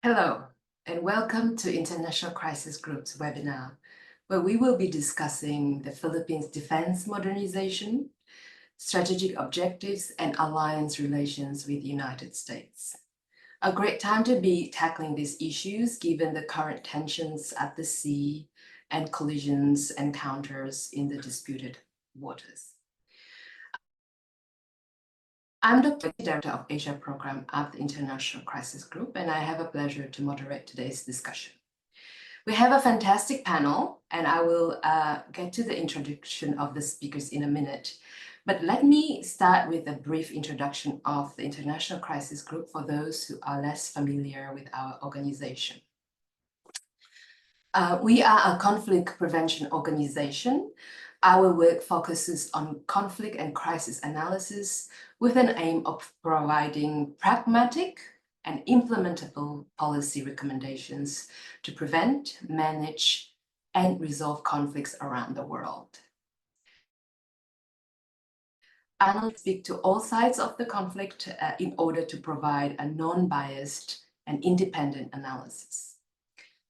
Hello, and welcome to International Crisis Group's webinar, where we will be discussing the Philippines' defense modernization, strategic objectives, and alliance relations with the United States. A great time to be tackling these issues given the current tensions at the sea and collisions encounters in the disputed waters. I'm the Director of Asia Program at the International Crisis Group, and I have a pleasure to moderate today's discussion. We have a fantastic panel, and I will get to the introduction of the speakers in a minute. But let me start with a brief introduction of the International Crisis Group for those who are less familiar with our organization. We are a conflict prevention organization. Our work focuses on conflict and crisis analysis with an aim of providing pragmatic and implementable policy recommendations to prevent, manage, and resolve conflicts around the world. Analysts speak to all sides of the conflict in order to provide a non-biased and independent analysis.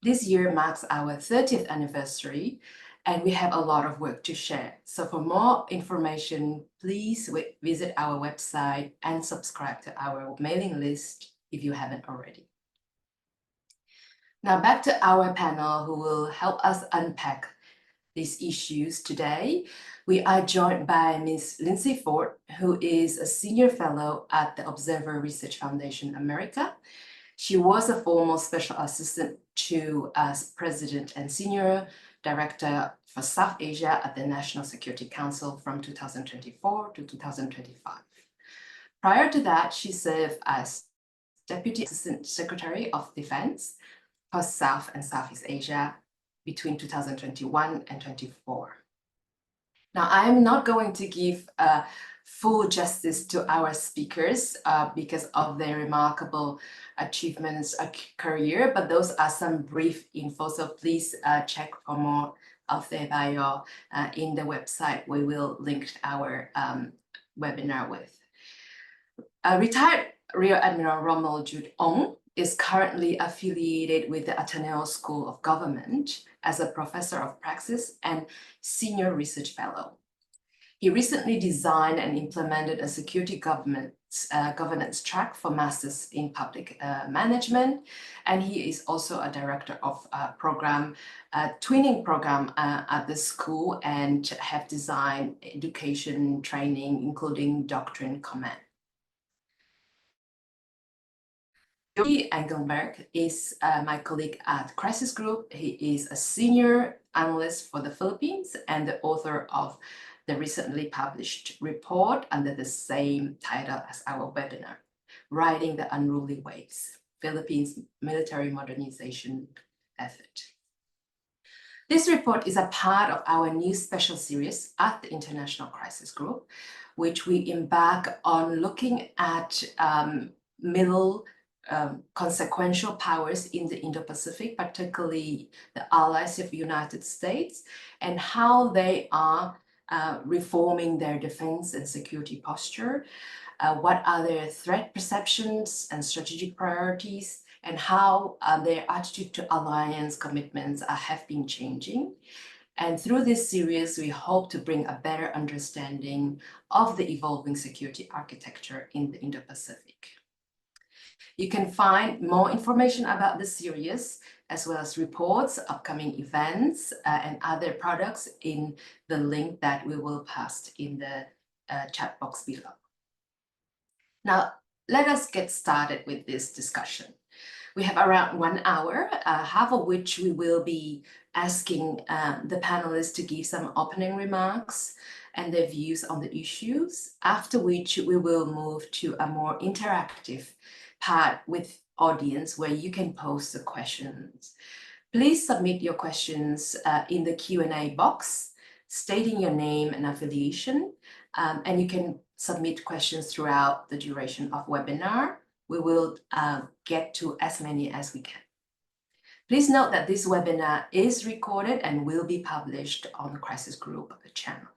This year marks our 30th anniversary, and we have a lot of work to share. So for more information, please visit our website and subscribe to our mailing list if you haven't already. Now back to our panel who will help us unpack these issues today. We are joined by Ms. Lindsey Ford, who is a senior fellow at the Observer Research Foundation America. She was a former special assistant to President and senior director for South Asia at the National Security Council from 2024 to 2025. Prior to that, she served as Deputy Assistant Secretary of Defense for South and Southeast Asia between 2021 and 24. Now, I am not going to give full justice to our speakers because of their remarkable achievements, career, but those are some brief info. So please check for more of their bio in the website we will link our webinar with. Retired Rear Admiral Rommel Jude Ong is currently affiliated with the Ateneo School of Government as a professor of praxis and senior research fellow. He recently designed and implemented a security governance track for Masters in Public Management, and he is also a director of a twinning program at the school, and have designed education training, including doctrine command. Georgi Engelbrecht is my colleague at Crisis Group. He is a senior analyst for the Philippines and the author of the recently published report under the same title as our webinar, Riding the Unruly Waves, Philippines Military Modernization Effort. This report is a part of our new special series at the International Crisis Group, which we embark on looking at middle consequential powers in the Indo-Pacific, particularly the allies of the United States, and how they are reforming their defense and security posture, what are their threat perceptions and strategic priorities, and how their attitude to alliance commitments have been changing. And through this series, we hope to bring a better understanding of the evolving security architecture in the Indo-Pacific. You can find more information about the series, as well as reports, upcoming events, and other products in the link that we will post in the chat box below. Now, let us get started with this discussion. We have around 1 hour, half of which we will be asking the panelists to give some opening remarks and their views on the issues, after which we will move to a more interactive part with audience where you can post the questions. Please submit your questions in the Q&A box, stating your name and affiliation, and you can submit questions throughout the duration of webinar. We will get to as many as we can. Please note that this webinar is recorded and will be published on the Crisis Group channel.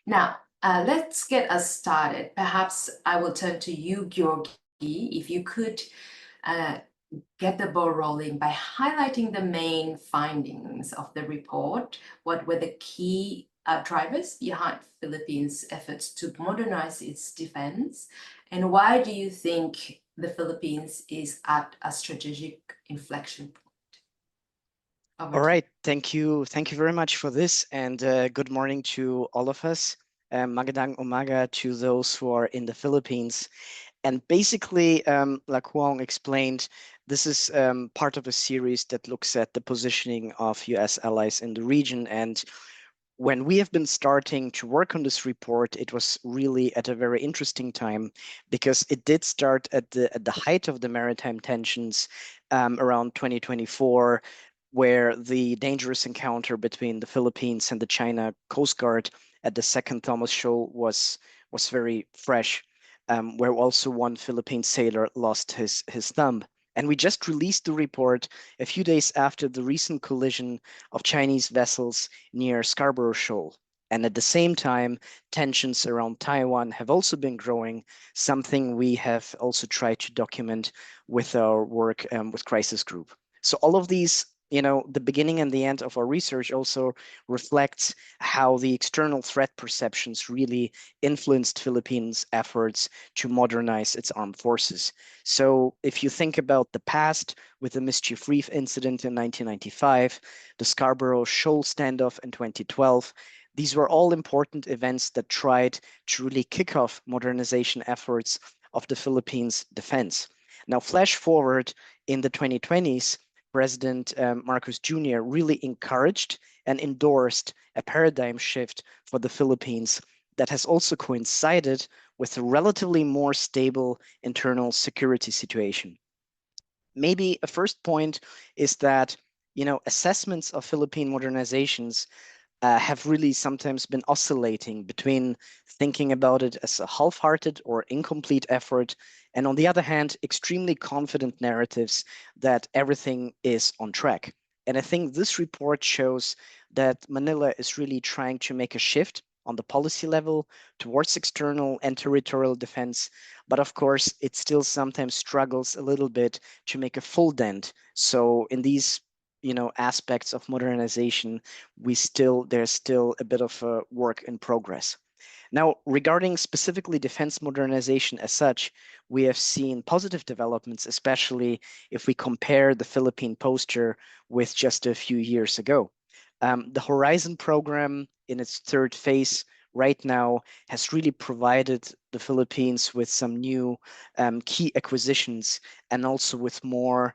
Now, let's get us started. Perhaps I will turn to you, Georgi, if you could get the ball rolling by highlighting the main findings of the report. What were the key drivers behind Philippines' efforts to modernize its defense? And why do you think the Philippines is at a strategic inflection point? All right, thank you. Thank you very much for this, and good morning to all of us. Magandang umaga to those who are in the Philippines. And basically, like Huang explained, this is part of a series that looks at the positioning of US allies in the region. And when we have been starting to work on this report, it was really at a very interesting time because it did start at the height of the maritime tensions around 2024, where the dangerous encounter between the Philippines and the China Coast Guard at the Second Thomas Shoal was very fresh, where also one Philippine sailor lost his thumb. And we just released the report a few days after the recent collision of Chinese vessels near Scarborough Shoal. And at the same time, tensions around Taiwan have also been growing, something we have also tried to document with our work with Crisis Group. So all of these, the beginning and the end of our research also reflects how the external threat perceptions really influenced Philippines' efforts to modernize its armed forces. So if you think about the past with the Mischief Reef incident in 1995, the Scarborough Shoal standoff in 2012, these were all important events that tried to really kick off modernization efforts of the Philippines defense. Now, flash forward in the 2020s, President Marcos Jr. really encouraged and endorsed a paradigm shift for the Philippines that has also coincided with a relatively more stable internal security situation. Maybe a first point is that, assessments of Philippine modernizations have really sometimes been oscillating between thinking about it as a half-hearted or incomplete effort, and on the other hand, extremely confident narratives that everything is on track. And I think this report shows that Manila is really trying to make a shift on the policy level towards external and territorial defense. But of course, it still sometimes struggles a little bit to make a full dent. So in these aspects of modernization, there's still a bit of work in progress. Now, regarding specifically defense modernization as such, we have seen positive developments, especially if we compare the Philippine poster with just a few years ago. The Horizon program in its third phase right now has really provided the Philippines with some new key acquisitions and also with more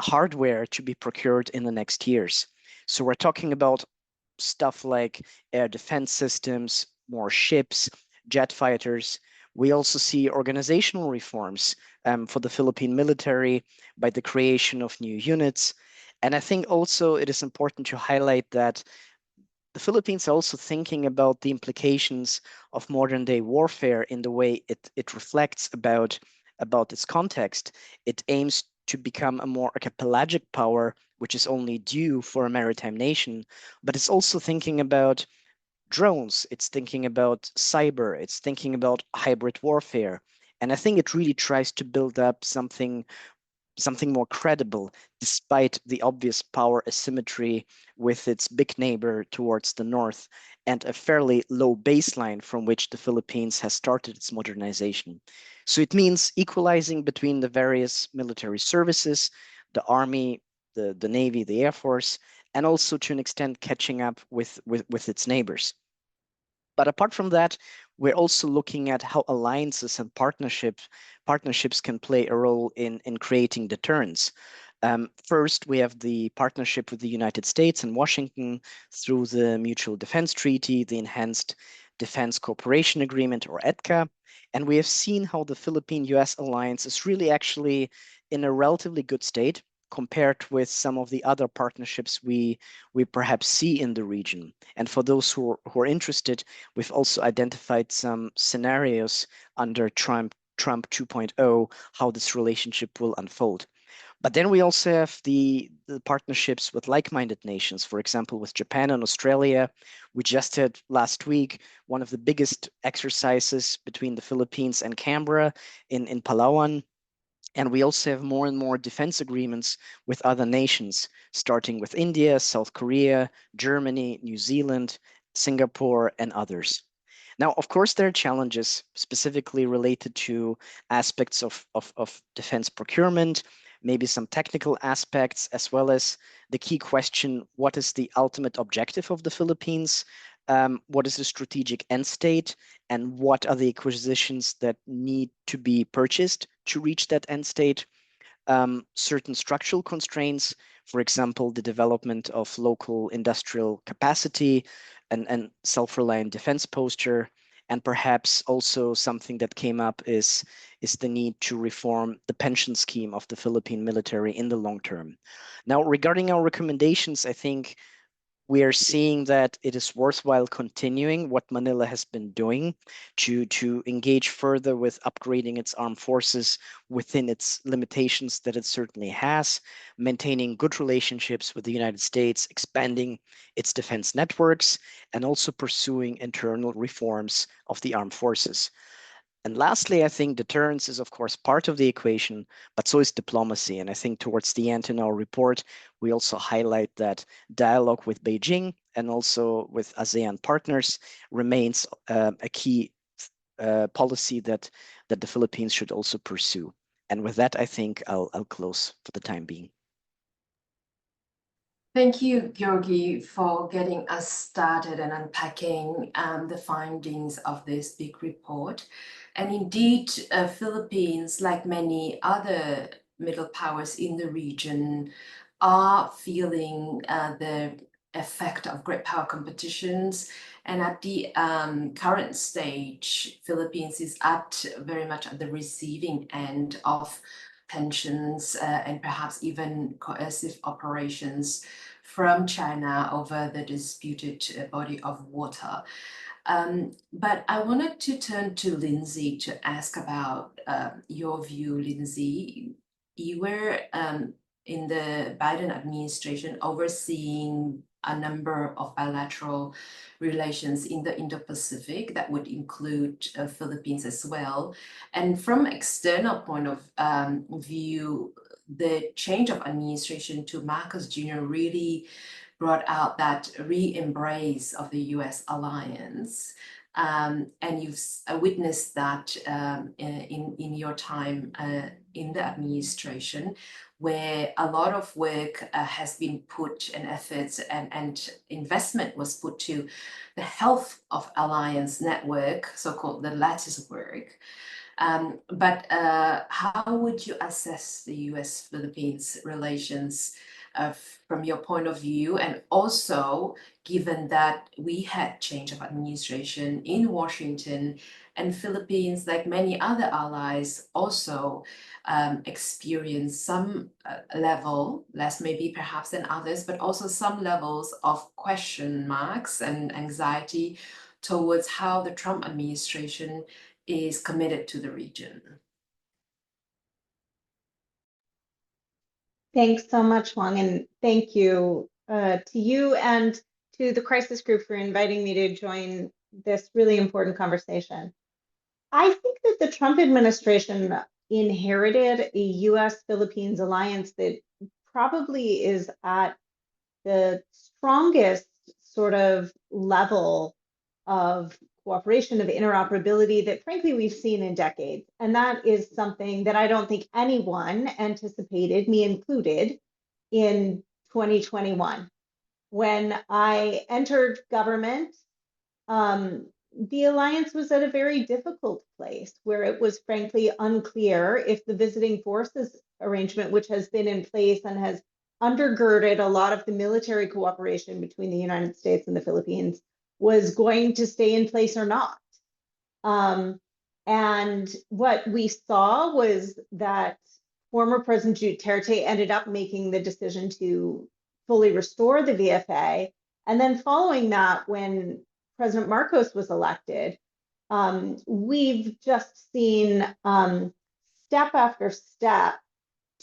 hardware to be procured in the next years. So we're talking about stuff like air defense systems, more ships, jet fighters. We also see organizational reforms for the Philippine military by the creation of new units. And I think also it is important to highlight that the Philippines are also thinking about the implications of modern day warfare in the way it reflects about its context. It aims to become a more archipelagic power, which is only due for a maritime nation, but it's also thinking about drones, it's thinking about cyber, it's thinking about hybrid warfare. And I think it really tries to build up something more credible, despite the obvious power asymmetry with its big neighbor towards the north and a fairly low baseline from which the Philippines has started its modernization. So it means equalizing between the various military services, the army, the navy, the air force, and also to an extent catching up with its neighbors. But apart from that, we're also looking at how alliances and partnerships can play a role in creating deterrence. First, we have the partnership with the United States and Washington through the Mutual Defense Treaty, the Enhanced Defense Cooperation Agreement, or EDCA. And we have seen how the Philippine-US alliance is really actually in a relatively good state compared with some of the other partnerships we perhaps see in the region. And for those who are interested, we've also identified some scenarios under Trump 2.0, how this relationship will unfold. But then we also have the partnerships with like-minded nations, for example, with Japan and Australia. We just had last week one of the biggest exercises between the Philippines and Canberra in Palawan. And we also have more and more defense agreements with other nations, starting with India, South Korea, Germany, New Zealand, Singapore, and others. Now, of course, there are challenges specifically related to aspects of defense procurement, maybe some technical aspects, as well as the key question, what is the ultimate objective of the Philippines? What is the strategic end state? And what are the acquisitions that need to be purchased to reach that end state? Certain structural constraints, for example, the development of local industrial capacity and self-reliant defense posture, and perhaps also something that came up is the need to reform the pension scheme of the Philippine military in the long term. Now, regarding our recommendations, I think we are seeing that it is worthwhile continuing what Manila has been doing to engage further with upgrading its armed forces within its limitations that it certainly has, maintaining good relationships with the United States, expanding its defense networks, and also pursuing internal reforms of the armed forces. And lastly, I think deterrence is, of course, part of the equation, but so is diplomacy. And I think towards the end in our report, we also highlight that dialogue with Beijing and also with ASEAN partners remains a key policy that the Philippines should also pursue. And with that, I think I'll close for the time being. Thank you, Georgi, for getting us started and unpacking the findings of this big report. And indeed, Philippines, like many other middle powers in the region, are feeling the effect of great power competitions. And at the current stage, Philippines is very much at the receiving end of tensions and perhaps even coercive operations from China over the disputed body of water. But I wanted to turn to Lindsey to ask about your view, Lindsey. You were in the Biden administration overseeing a number of bilateral relations in the Indo-Pacific that would include Philippines as well. And from external point of view, the change of administration to Marcos Jr. really brought out that re-embrace of the U.S. alliance. And you've witnessed that in your time in the administration, where a lot of work has been put and efforts and investment was put to the health of alliance network, so-called the lattice work. But how would you assess the U.S.-Philippines relations from your point of view, and also given that we had change of administration in Washington and Philippines, like many other allies, also experience some level, less maybe perhaps than others, but also some levels of question marks and anxiety towards how the Trump administration is committed to the region. Thanks so much, Wong, and thank you to you and to the crisis group for inviting me to join this really important conversation. I think that the Trump administration inherited a U.S.-Philippines alliance that probably is at the strongest sort of level of cooperation, of interoperability that frankly we've seen in decades. And that is something that I don't think anyone anticipated, me included, in 2021. When I entered government, the alliance was at a very difficult place where it was frankly unclear if the visiting forces arrangement, which has been in place and has undergirded a lot of the military cooperation between the United States and the Philippines, was going to stay in place or not. And what we saw was that former President Duterte ended up making the decision to fully restore the VFA. And then following that, when President Marcos was elected, we've just seen step after step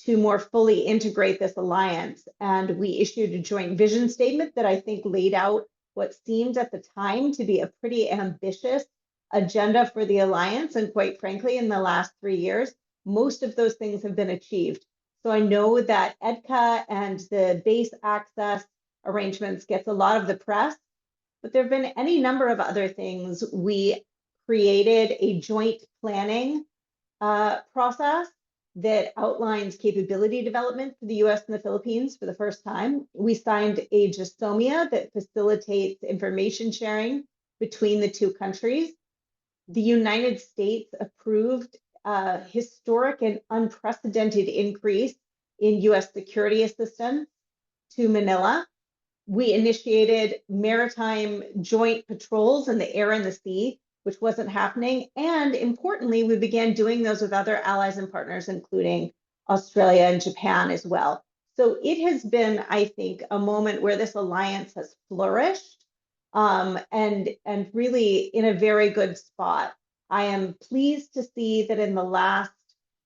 to more fully integrate this alliance. And we issued a joint vision statement that I think laid out what seemed at the time to be a pretty ambitious agenda for the alliance. And quite frankly, in the last 3 years, most of those things have been achieved. So I know that EDCA and the base access arrangements gets a lot of the press, but there have been any number of other things. We created a joint planning process that outlines capability development for the US and the Philippines for the first time. We signed a GSOMIA that facilitates information sharing between the two countries. The United States approved a historic and unprecedented increase in US security assistance to Manila. We initiated maritime joint patrols in the air and the sea, which wasn't happening. And importantly, we began doing those with other allies and partners, including Australia and Japan as well. So it has been, I think, a moment where this alliance has flourished and really in a very good spot. I am pleased to see that in the last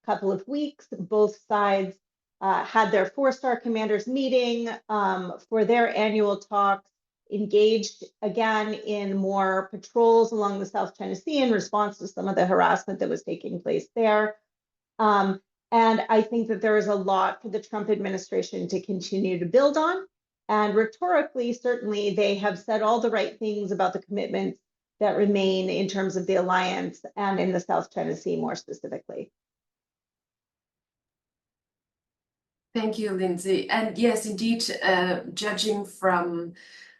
couple of weeks, both sides had their four-star commanders meeting for their annual talks, engaged again in more patrols along the South China Sea in response to some of the harassment that was taking place there. And I think that there is a lot for the Trump administration to continue to build on. And rhetorically, certainly, they have said all the right things about the commitments that remain in terms of the alliance and in the South China Sea more specifically. Thank you, Lindsey. And yes, indeed, judging from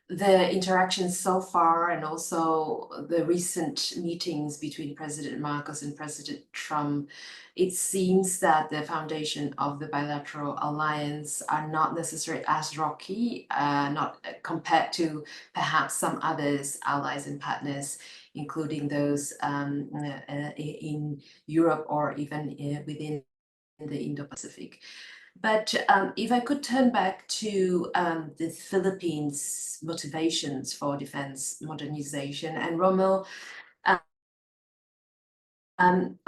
the interactions so far and also the recent meetings between President Marcos and President Trump, it seems that the foundation of the bilateral alliance are not necessarily as rocky, not compared to perhaps some others, allies and partners, including those in Europe or even within the Indo-Pacific. But if I could turn back to the Philippines' motivations for defense modernization, and Rommel,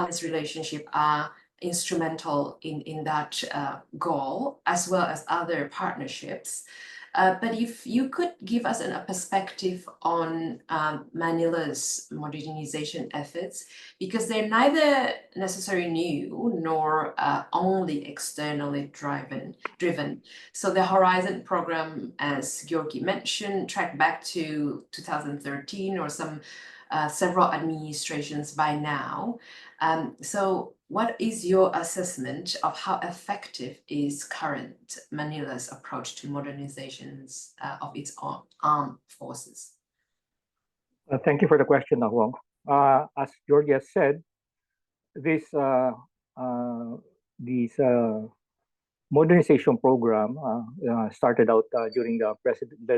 this relationship are instrumental in that goal, as well as other partnerships. But if you could give us a perspective on Manila's modernization efforts, because they're neither necessarily new nor only externally driven. So the Horizon program, as Georgi mentioned, tracked back to 2013 or several administrations by now. So what is your assessment of how effective is current Manila's approach to modernizations of its armed forces? Thank you for the question, Wong. As Georgi has said, this modernization program started out during the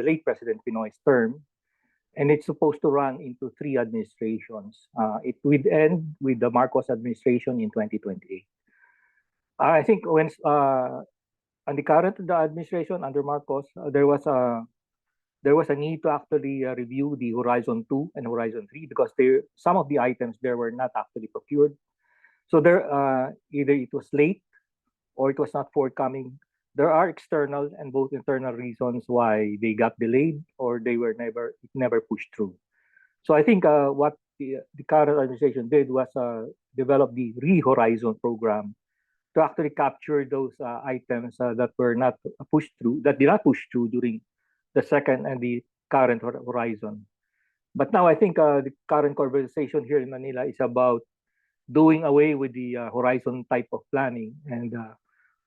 late President Pinoy's term, and it's supposed to run into 3 administrations. It would end with the Marcos administration in 2028. I think when on the current administration under Marcos, there was a need to actually review the Horizon 2 and Horizon 3 because some of the items there were not actually procured. So there either it was late or it was not forthcoming. There are external and both internal reasons why they got delayed or they were never pushed through. So I think what the current administration did was develop the Horizon program to actually capture those items that were not pushed through, that did not push through during the second and the current Horizon. But now I think the current conversation here in Manila is about doing away with the Horizon type of planning and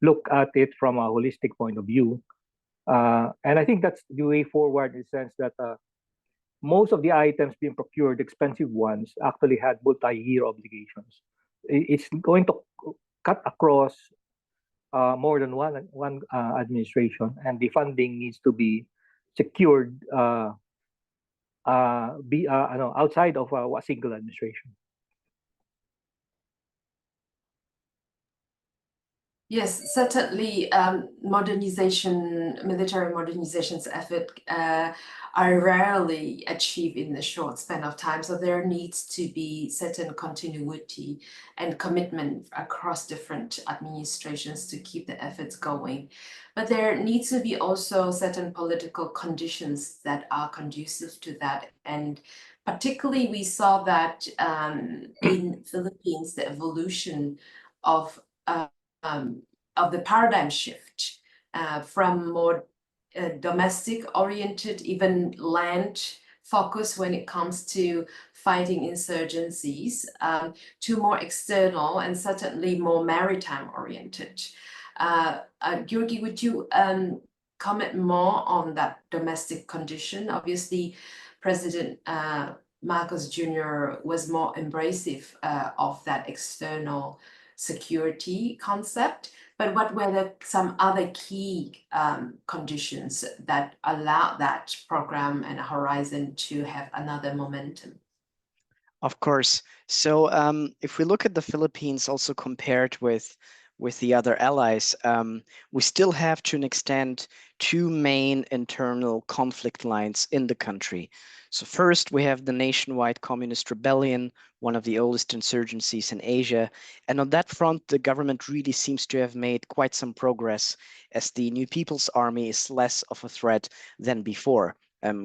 look at it from a holistic point of view. And I think that's the way forward in the sense that most of the items being procured, expensive ones, actually had multi-year obligations. It's going to cut across more than one administration, and the funding needs to be secured outside of a single administration. Yes, certainly military modernization's effort are rarely achieved in a short span of time. So there needs to be certain continuity and commitment across different administrations to keep the efforts going. But there needs to be also certain political conditions that are conducive to that. And particularly we saw that in Philippines, the evolution of the paradigm shift from more domestic-oriented, even land focus when it comes to fighting insurgencies, to more external and certainly more maritime-oriented. Georgi, would you comment more on that domestic condition? Obviously, President Marcos Jr. was more embracive of that external security concept, but what were some other key conditions that allowed that program and horizon to have another momentum? Of course. So if we look at the Philippines also compared with the other allies, we still have to an extent two main internal conflict lines in the country. So first, we have the nationwide communist rebellion, one of the oldest insurgencies in Asia. And on that front, the government really seems to have made quite some progress, as the New People's Army is less of a threat than before.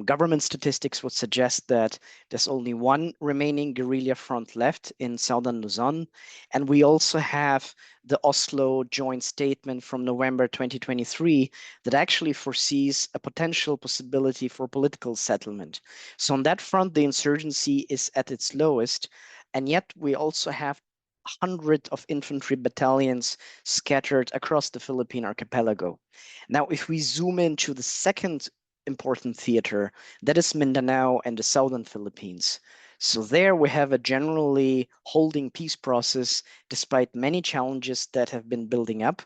Government statistics would suggest that there's only one remaining guerrilla front left in southern Luzon. And we also have the Oslo joint statement from November 2023 that actually foresees a potential possibility for political settlement. So on that front, the insurgency is at its lowest. And yet we also have hundreds of infantry battalions scattered across the Philippine archipelago. Now, if we zoom into the second important theater, that is Mindanao and the southern Philippines. So there we have a generally holding peace process despite many challenges that have been building up.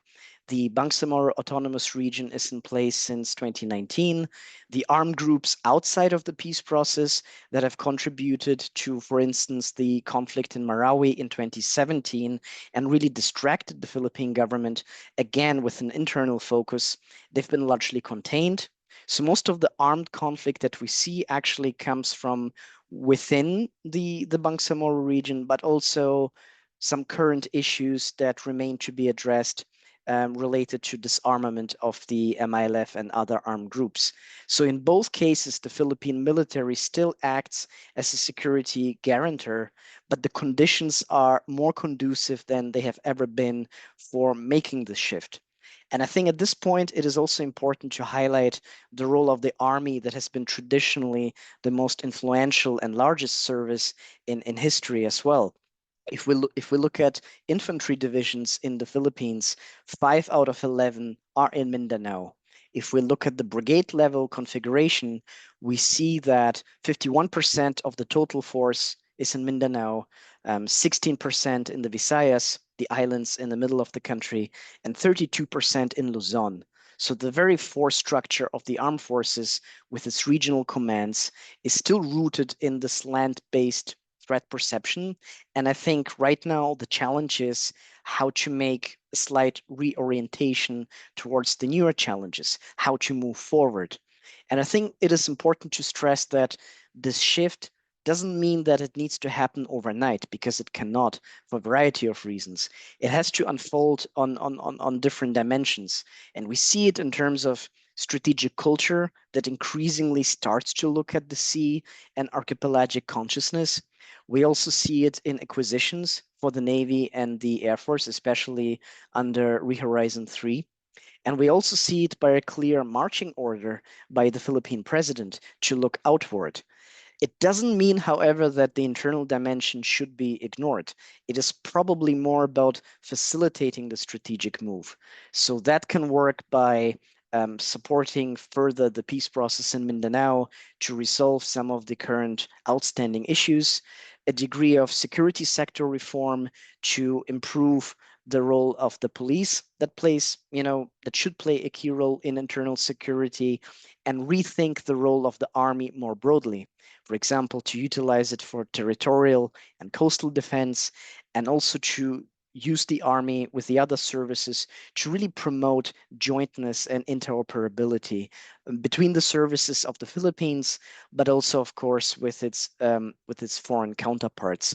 The Bangsamoro Autonomous Region is in place since 2019. The armed groups outside of the peace process that have contributed to, for instance, the conflict in Marawi in 2017 and really distracted the Philippine government, again with an internal focus, they've been largely contained. So most of the armed conflict that we see actually comes from within the Bangsamoro region, but also some current issues that remain to be addressed related to disarmament of the MILF and other armed groups. So in both cases, the Philippine military still acts as a security guarantor, but the conditions are more conducive than they have ever been for making the shift. And I think at this point, it is also important to highlight the role of the army that has been traditionally the most influential and largest service in history as well. If we look at infantry divisions in the Philippines, 5 out of 11 are in Mindanao. If we look at the brigade level configuration, we see that 51% of the total force is in Mindanao, 16% in the Visayas, the islands in the middle of the country, and 32% in Luzon. So the very force structure of the armed forces with its regional commands is still rooted in this land-based threat perception. And I think right now the challenge is how to make a slight reorientation towards the newer challenges, how to move forward. And I think it is important to stress that this shift doesn't mean that it needs to happen overnight, because it cannot, for a variety of reasons. It has to unfold on different dimensions. And we see it in terms of strategic culture that increasingly starts to look at the sea and archipelagic consciousness. We also see it in acquisitions for the Navy and the Air Force, especially under Rehorizon 3. And we also see it by a clear marching order by the Philippine president to look outward. It doesn't mean, however, that the internal dimension should be ignored. It is probably more about facilitating the strategic move. So that can work by supporting further the peace process in Mindanao to resolve some of the current outstanding issues, a degree of security sector reform to improve the role of the police that should play a key role in internal security, and rethink the role of the army more broadly. For example, to utilize it for territorial and coastal defense, and also to use the army with the other services to really promote jointness and interoperability between the services of the Philippines, but also, of course, with its foreign counterparts.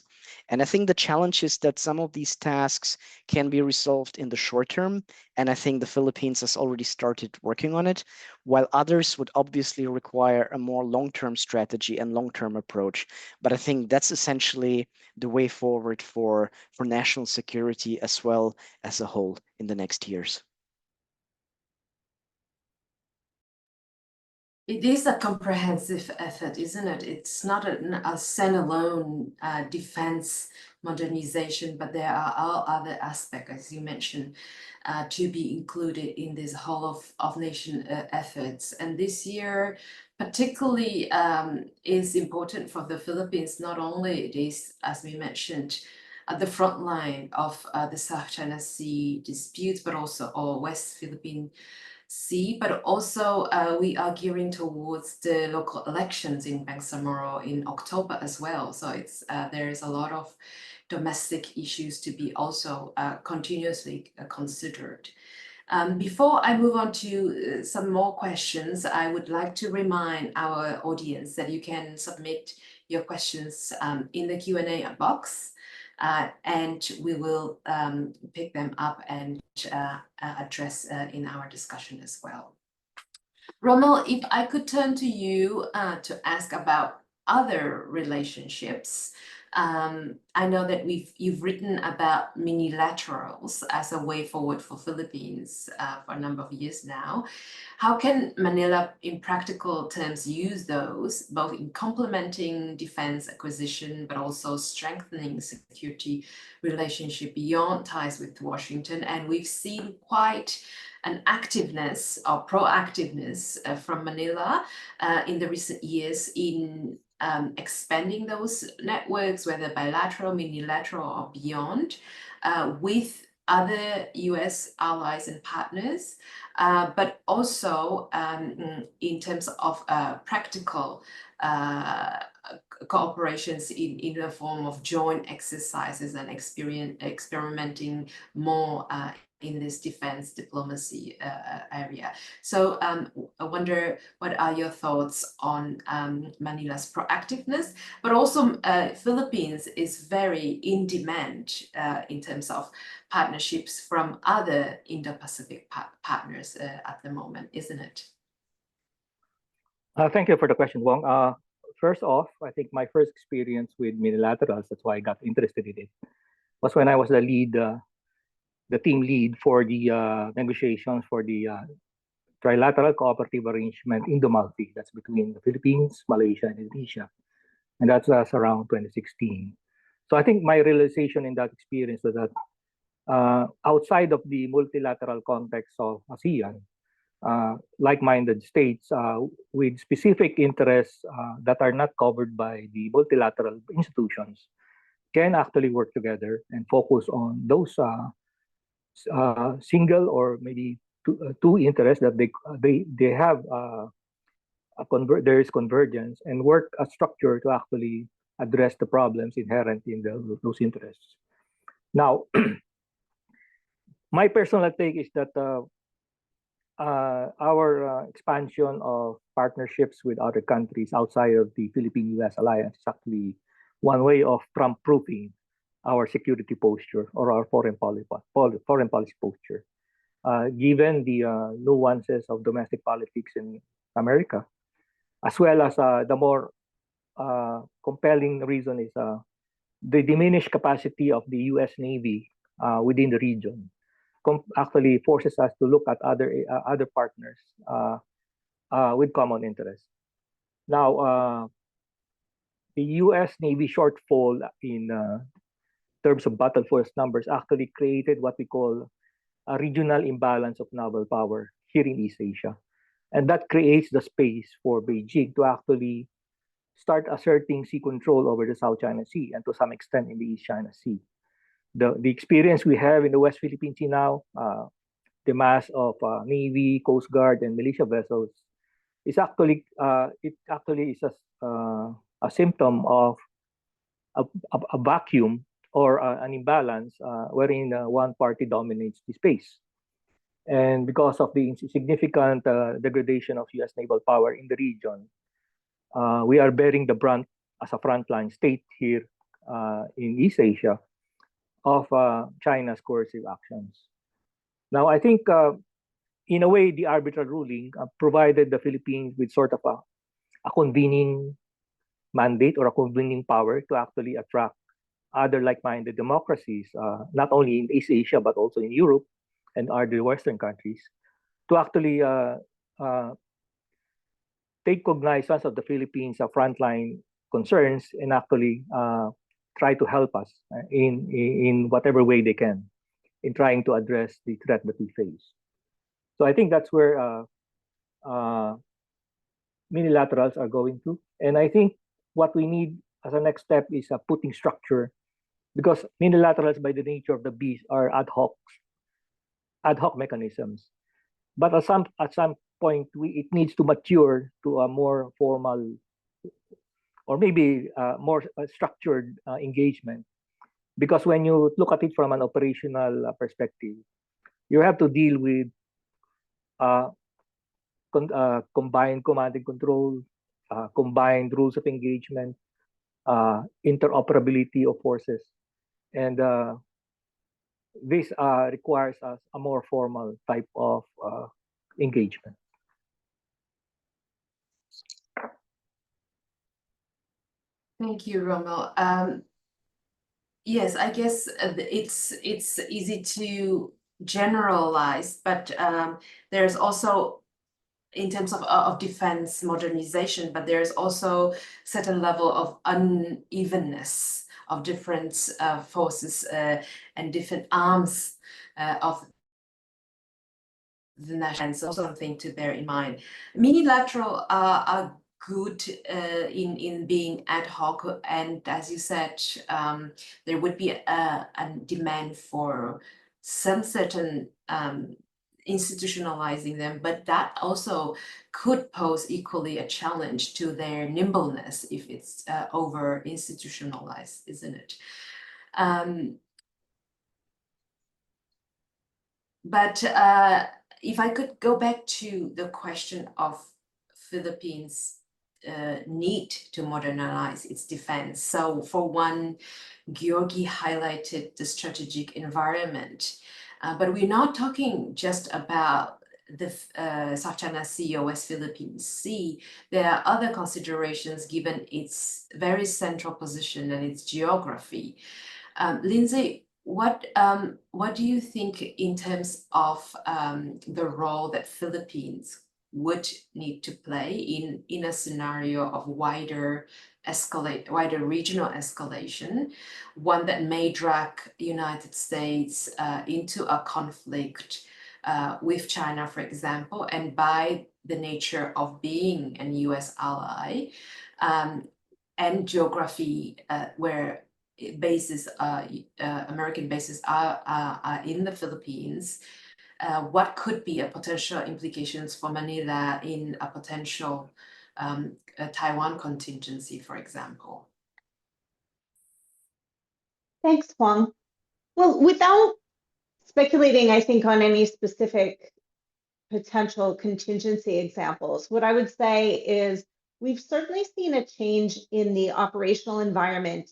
And I think the challenge is that some of these tasks can be resolved in the short term, and I think the Philippines has already started working on it, while others would obviously require a more long-term strategy and long-term approach. But I think that's essentially the way forward for national security as well as a whole in the next years. It is a comprehensive effort, isn't it? It's not a standalone defense modernization, but there are all other aspects, as you mentioned, to be included in this whole of nation efforts. And this year, particularly, is important for the Philippines. Not only it is, as we mentioned, at the front line of the South China Sea disputes, but also all West Philippine Sea, but also we are gearing towards the local elections in Bangsamoro in October as well. So it's there is a lot of domestic issues to be also continuously considered. Before I move on to some more questions, I would like to remind our audience that you can submit your questions in the Q&A box. And we will pick them up and address in our discussion as well. Rommel, if I could turn to you to ask about other relationships. I know that you've written about minilaterals as a way forward for Philippines for a number of years now. How can Manila, in practical terms, use those, both in complementing defense acquisition, but also strengthening security relationship beyond ties with Washington? And we've seen quite an activeness or proactiveness from Manila in the recent years in expanding those networks, whether bilateral, minilateral, or beyond, with other US allies and partners, but also in terms of practical cooperations in the form of joint exercises and experimenting more in this defense diplomacy area. So I wonder, what are your thoughts on Manila's proactiveness, but also Philippines is very in demand in terms of partnerships from other Indo-Pacific partners at the moment, isn't it? Thank you for the question, Wong. First off, I think my first experience with minilaterals, that's why I got interested in it, was when I was the team lead for the negotiations for the trilateral cooperative arrangement in Malfi. That's between the Philippines, Malaysia, and Indonesia. And that's around 2016. So I think my realization in that experience was that outside of the multilateral context of ASEAN, like-minded states with specific interests that are not covered by the multilateral institutions can actually work together and focus on those single or maybe two interests that they have there is convergence, and work a structure to actually address the problems inherent in those interests. Now, my personal take is that our expansion of partnerships with other countries outside of the Philippine-US alliance is actually one way of Trump-proofing our security posture or our foreign policy posture. Given the nuances of domestic politics in America, as well as the more compelling reason is the diminished capacity of the U.S. Navy within the region actually forces us to look at other partners with common interests. Now, the U.S. Navy shortfall in terms of battle force numbers actually created what we call a regional imbalance of naval power here in East Asia. And that creates the space for Beijing to actually start asserting sea control over the South China Sea and to some extent in the East China Sea. The experience we have in the West Philippine Sea now, the mass of Navy, Coast Guard, and militia vessels is actually is a symptom of a vacuum or an imbalance wherein one party dominates the space. And because of the significant degradation of U.S. naval power in the region, we are bearing the brunt as a frontline state here in East Asia of China's coercive actions. Now, I think in a way, the arbitral ruling provided the Philippines with sort of a convening mandate or a convening power to actually attract other like-minded democracies, not only in East Asia, but also in Europe and other Western countries, to actually take cognizance of the Philippines' frontline concerns and actually try to help us in whatever way they can in trying to address the threat that we face. So I think that's where minilaterals are going to. And I think what we need as a next step is putting structure, because minilaterals by the nature of the beast are ad hoc mechanisms. But at some point, it needs to mature to a more formal or maybe more structured engagement. Because when you look at it from an operational perspective, you have to deal with combined command and control, combined rules of engagement, interoperability of forces. And this requires us a more formal type of engagement. Thank you, Rommel. Yes, I guess it's easy to generalize, but there's also, in terms of defense modernization, but there's also certain level of unevenness of different forces and different arms of the national. So something to bear in mind. Minilateral are good in being ad hoc, and as you said, there would be a demand for some certain institutionalizing them, but that also could pose equally a challenge to their nimbleness if it's over institutionalized, isn't it? But if I could go back to the question of Philippines' need to modernize its defense. So for one, Georgi highlighted the strategic environment, but we're not talking just about the South China Sea or West Philippines Sea. There are other considerations given its very central position and its geography. Lindsey, what do you think in terms of the role that Philippines would need to play in a scenario of wider regional escalation, one that may drag United States into a conflict with China, for example, and by the nature of being an US ally and geography where bases, American bases are in the Philippines, what could be a potential implications for Manila in a potential Taiwan contingency, for example? Thanks, Huang. Well, without speculating, I think, on any specific potential contingency examples, what I would say is we've certainly seen a change in the operational environment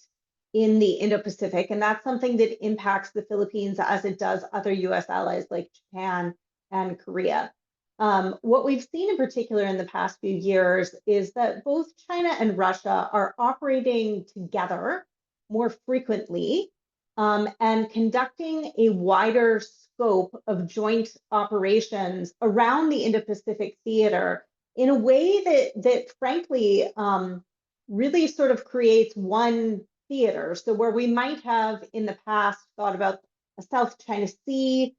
in the Indo-Pacific, and that's something that impacts the Philippines as it does other US allies like Japan and Korea. What we've seen in particular in the past few years is that both China and Russia are operating together more frequently and conducting a wider scope of joint operations around the Indo-Pacific theater in a way that frankly really sort of creates one theater. So where we might have in the past thought about a South China Sea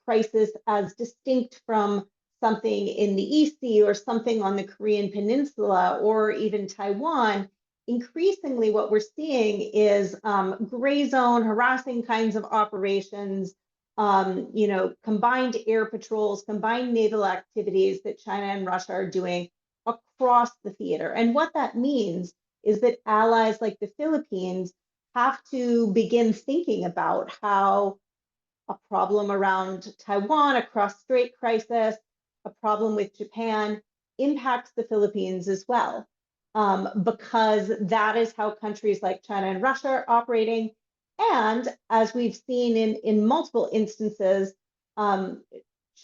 crisis as distinct from something in the East Sea or something on the Korean Peninsula or even Taiwan, increasingly what we're seeing is gray zone, harassing kinds of operations, combined air patrols, combined naval activities that China and Russia are doing across the theater. And what that means is that allies like the Philippines have to begin thinking about how a problem around Taiwan, a cross-strait crisis, a problem with Japan, impacts the Philippines as well, because that is how countries like China and Russia are operating. And as we've seen in multiple instances,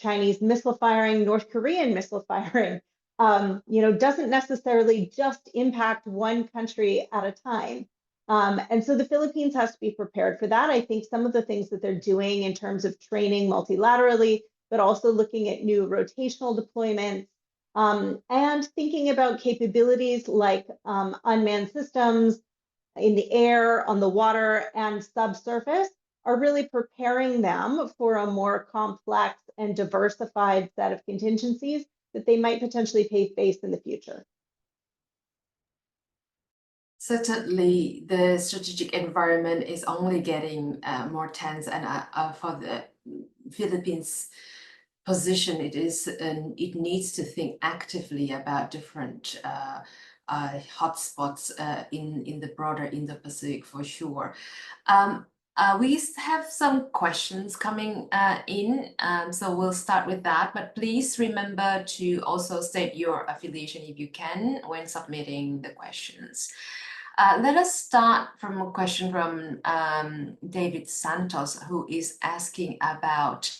Chinese missile firing, North Korean missile firing, doesn't necessarily just impact one country at a time. And so the Philippines has to be prepared for that. I think some of the things that they're doing in terms of training multilaterally, but also looking at new rotational deployments, and thinking about capabilities like unmanned systems in the air, on the water, and subsurface are really preparing them for a more complex and diversified set of contingencies that they might potentially face in the future. Certainly, the strategic environment is only getting more tense, and for the Philippines' position, it needs to think actively about different hotspots in the broader Indo-Pacific for sure. We have some questions coming in, so we'll start with that. But please remember to also state your affiliation if you can when submitting the questions. Let us start from a question from David Santos, who is asking about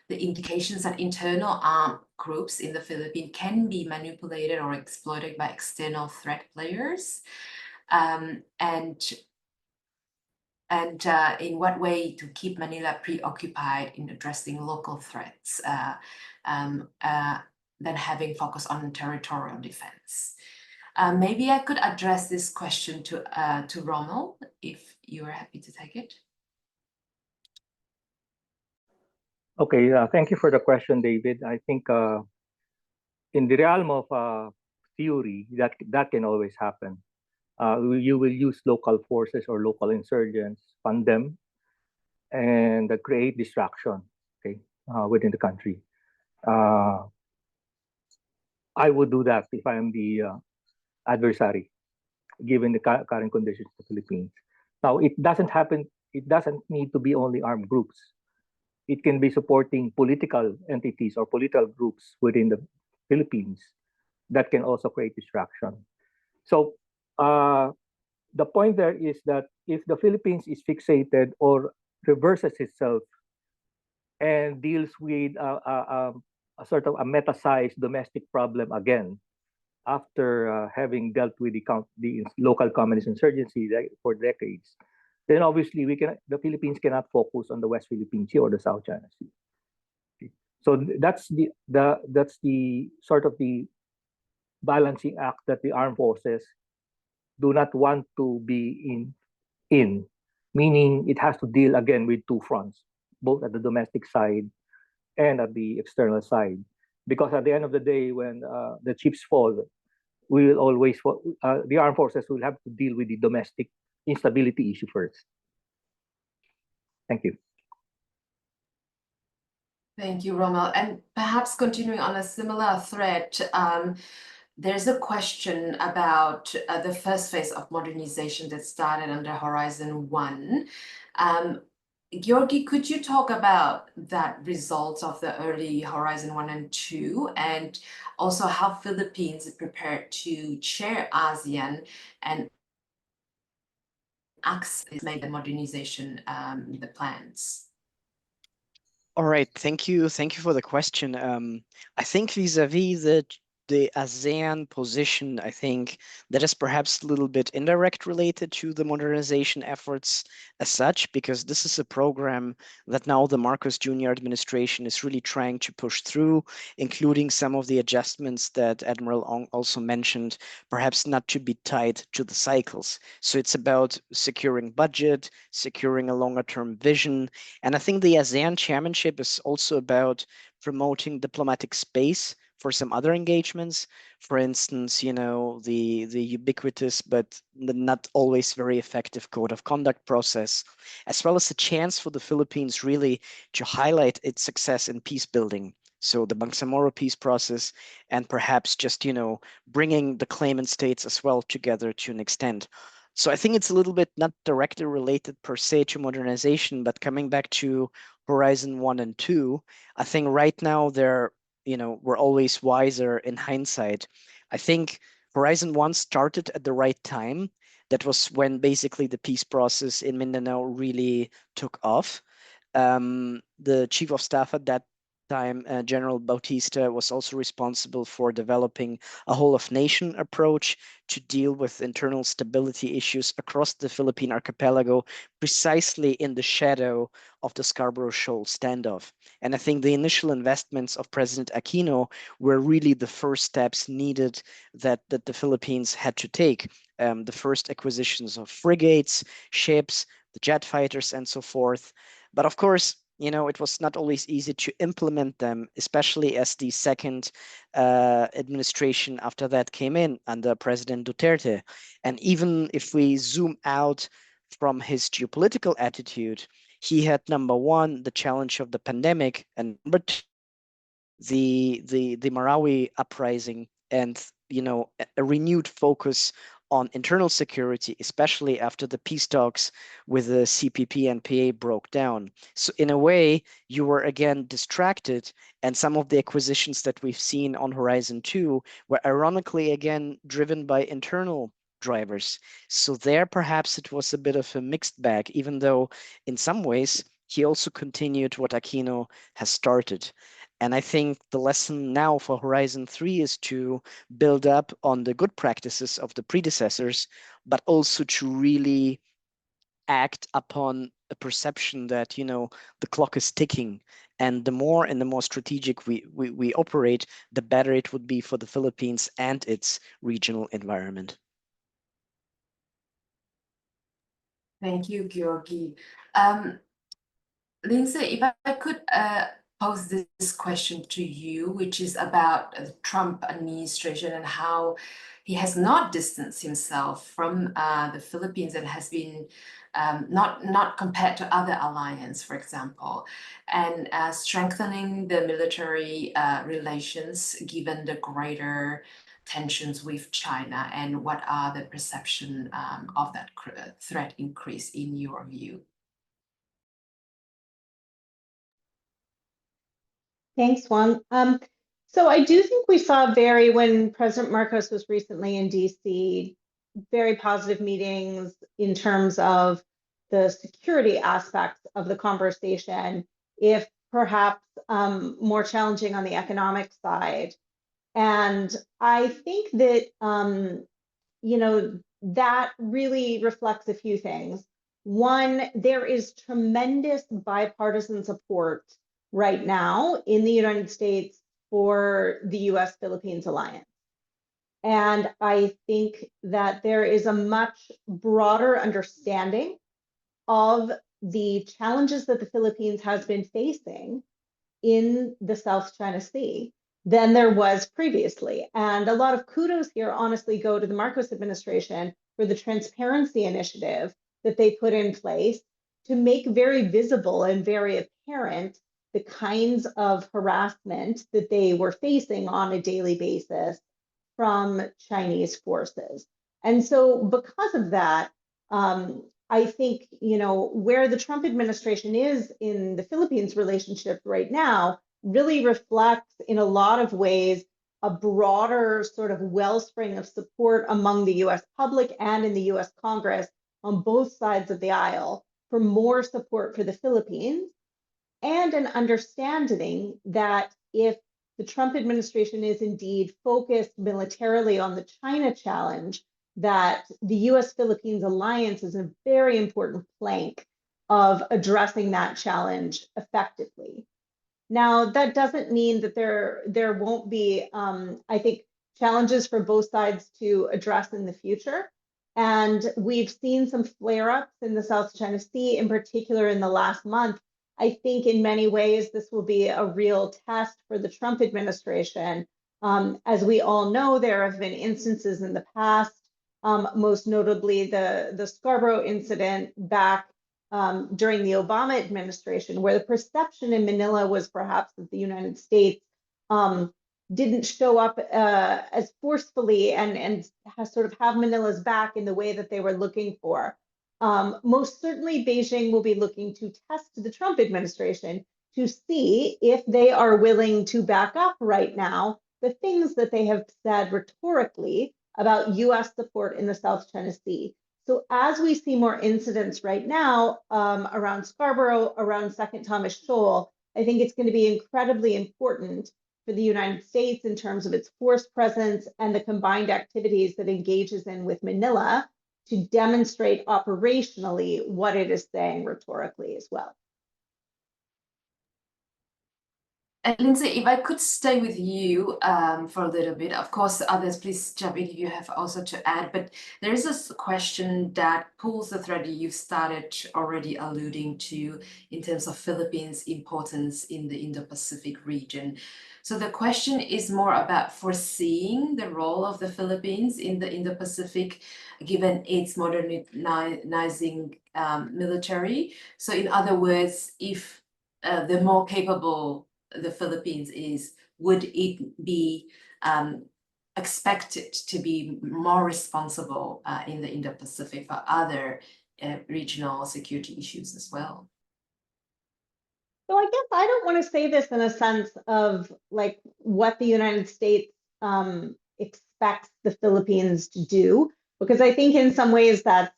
the indications that internal armed groups in the Philippines can be manipulated or exploited by external threat players, and in what way to keep Manila preoccupied in addressing local threats than having focus on territorial defense. Maybe I could address this question to Rommel, if you are happy to take it. Okay, thank you for the question, David. I think in the realm of theory, that can always happen. You will use local forces or local insurgents, fund them, and create distraction, okay, within the country. I would do that if I am the adversary, given the current conditions of the Philippines. Now, it doesn't happen. It doesn't need to be only armed groups. It can be supporting political entities or political groups within the Philippines that can also create distraction. So the point there is that if the Philippines is fixated or reverses itself and deals with a sort of a meta-sized domestic problem again, after having dealt with the local communist insurgency for decades, then obviously the Philippines cannot focus on the West Philippine Sea or the South China Sea. Okay. So that's the sort of the balancing act that the armed forces do not want to be in, meaning it has to deal again with two fronts, both at the domestic side and at the external side. Because at the end of the day, when the chips fall, we will always the armed forces will have to deal with the domestic instability issue first. Thank you. Thank you, Rommel. And perhaps continuing on a similar thread, there's a question about the first phase of modernization that started under Horizon 1. Georgi, could you talk about that results of the early Horizon 1 and 2, and also how Philippines is prepared to chair ASEAN and make the modernization the plans? All right, thank you for the question. I think vis-a-vis the ASEAN position, I think that is perhaps a little bit indirect related to the modernization efforts as such, because this is a program that now the Marcos Jr. administration is really trying to push through, including some of the adjustments that Admiral Ong also mentioned, perhaps not to be tied to the cycles. So it's about securing budget, securing a longer term vision. And I think the ASEAN chairmanship is also about promoting diplomatic space for some other engagements. For instance, the ubiquitous but not always very effective code of conduct process, as well as a chance for the Philippines really to highlight its success in peace building. So the Bangsamoro peace process, and perhaps just, bringing the claimant states as well together to an extent. So I think it's a little bit not directly related per se to modernization, but coming back to Horizon 1 and 2, I think right now we're always wiser in hindsight. I think Horizon 1 started at the right time. That was when basically the peace process in Mindanao really took off. The chief of staff at that time, General Bautista, was also responsible for developing a whole of nation approach to deal with internal stability issues across the Philippine archipelago, precisely in the shadow of the Scarborough Shoal standoff. And I think the initial investments of President Aquino were really the first steps needed that the Philippines had to take. The first acquisitions of frigates, ships, the jet fighters, and so forth. But of course, it was not always easy to implement them, especially as the second administration after that came in under President Duterte. And even if we zoom out from his geopolitical attitude, he had number one, the challenge of the pandemic, and number two, the Marawi uprising, and a renewed focus on internal security, especially after the peace talks with the CPP and PA broke down. So in a way, you were again distracted, and some of the acquisitions that we've seen on Horizon 2 were ironically again driven by internal drivers. So there, perhaps it was a bit of a mixed bag, even though in some ways he also continued what Aquino has started. And I think the lesson now for Horizon 3 is to build up on the good practices of the predecessors, but also to really act upon a perception that, the clock is ticking. And the more strategic we operate, the better it would be for the Philippines and its regional environment. Thank you, Georgi. Lindsey, if I could pose this question to you, which is about the Trump administration and how he has not distanced himself from the Philippines and has been not compared to other alliances, for example, and strengthening the military relations given the greater tensions with China, and what are the perception of that threat increase in your view? Thanks, Juan. So I do think we saw when President Marcos was recently in DC, very positive meetings in terms of the security aspects of the conversation, if perhaps more challenging on the economic side. And I think that, that really reflects a few things. One, there is tremendous bipartisan support right now in the United States for the U.S. Philippines alliance. And I think that there is a much broader understanding of the challenges that the Philippines has been facing in the South China Sea than there was previously. And a lot of kudos here honestly go to the Marcos administration for the transparency initiative that they put in place to make very visible and very apparent the kinds of harassment that they were facing on a daily basis from Chinese forces. And so because of that, I think, where the Trump administration is in the Philippines relationship right now really reflects in a lot of ways a broader sort of wellspring of support among the US public and in the US Congress on both sides of the aisle for more support for the Philippines, and an understanding that if the Trump administration is indeed focused militarily on the China challenge, that the US Philippines alliance is a very important plank of addressing that challenge effectively. Now, that doesn't mean that there won't be, I think, challenges for both sides to address in the future. And we've seen some flare-ups in the South China Sea, in particular in the last month. I think in many ways, this will be a real test for the Trump administration. As we all know, there have been instances in the past, most notably the Scarborough incident back during the Obama administration, where the perception in Manila was perhaps that the United States didn't show up as forcefully and has sort of have Manila's back in the way that they were looking for. Most certainly, Beijing will be looking to test the Trump administration to see if they are willing to back up right now the things that they have said rhetorically about U.S. support in the South China Sea. So as we see more incidents right now around Scarborough, around Second Thomas Shoal, I think it's going to be incredibly important for the United States in terms of its force presence and the combined activities that engages in with Manila to demonstrate operationally what it is saying rhetorically as well. Lindsey, if I could stay with you for a little bit, of course, others, please jump in if you have also to add, but there is a question that pulls the thread you started already alluding to in terms of Philippines' importance in the Indo-Pacific region. So the question is more about foreseeing the role of the Philippines in the Indo-Pacific, given its modernizing military. So in other words, if the more capable the Philippines is, would it be expected to be more responsible in the Indo-Pacific for other regional security issues as well? So I guess I don't want to say this in a sense of like what the United States expects the Philippines to do, because I think in some ways that's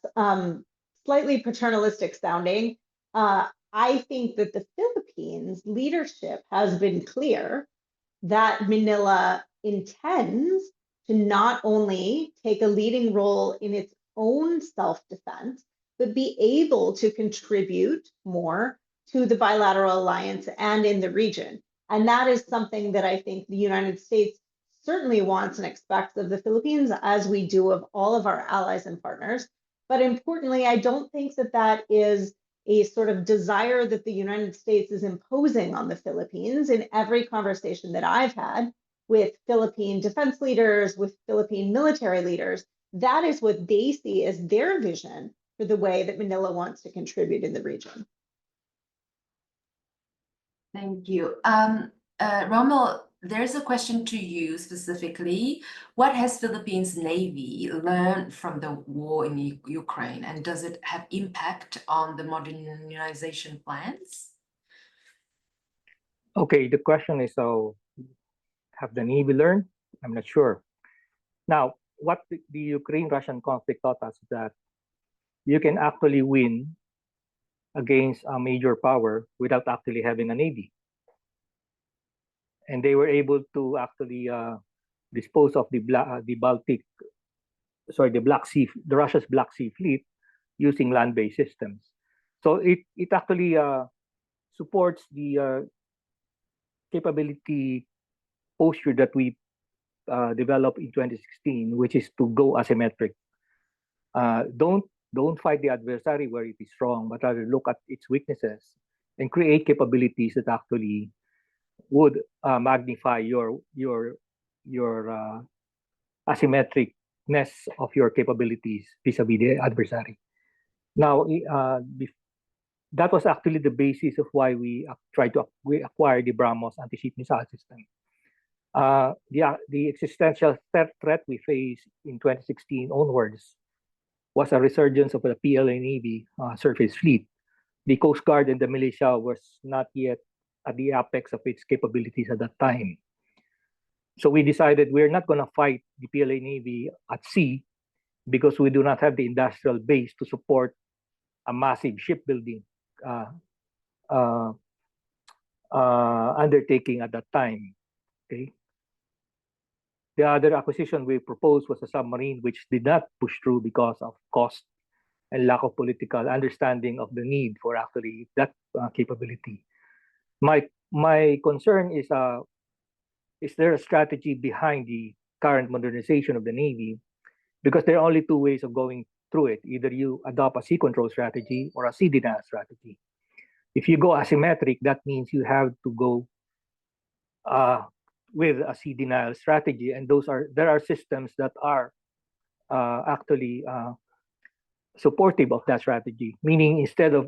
slightly paternalistic sounding. I think that the Philippines leadership has been clear that Manila intends to not only take a leading role in its own self-defense, but be able to contribute more to the bilateral alliance and in the region. And that is something that I think the United States certainly wants and expects of the Philippines, as we do of all of our allies and partners. But importantly, I don't think that that is a sort of desire that the United States is imposing on the Philippines. In every conversation that I've had with Philippine defense leaders, with Philippine military leaders, that is what they see as their vision for the way that Manila wants to contribute in the region. Thank you. Rommel, there's a question to you specifically. What has Philippines Navy learned from the war in Ukraine, and does it have impact on the modernization plans? Okay, the question is, so have the Navy learned? I'm not sure. Now, what the Ukraine-Russian conflict taught us is that you can actually win against a major power without actually having a Navy. And they were able to actually dispose of the Russia's Black Sea fleet using land-based systems. So it actually supports the capability posture that we developed in 2016, which is to go asymmetric. Don't fight the adversary where it is strong, but rather look at its weaknesses and create capabilities that actually would magnify your asymmetricness of your capabilities vis-a-vis the adversary. Now, that was actually the basis of why we tried to acquire the BrahMos anti-ship missile system. The existential threat we faced in 2016 onwards was a resurgence of the PLA Navy surface fleet. The Coast Guard and the militia was not yet at the apex of its capabilities at that time. So we decided we're not going to fight the PLA Navy at sea because we do not have the industrial base to support a massive shipbuilding undertaking at that time. Okay. The other acquisition we proposed was a submarine, which did not push through because of cost and lack of political understanding of the need for actually that capability. My concern is there a strategy behind the current modernization of the Navy? Because there are only two ways of going through it. Either you adopt a sea control strategy or a sea denial strategy. If you go asymmetric, that means you have to go with a sea denial strategy, and there are systems that are actually supportive of that strategy. Meaning, instead of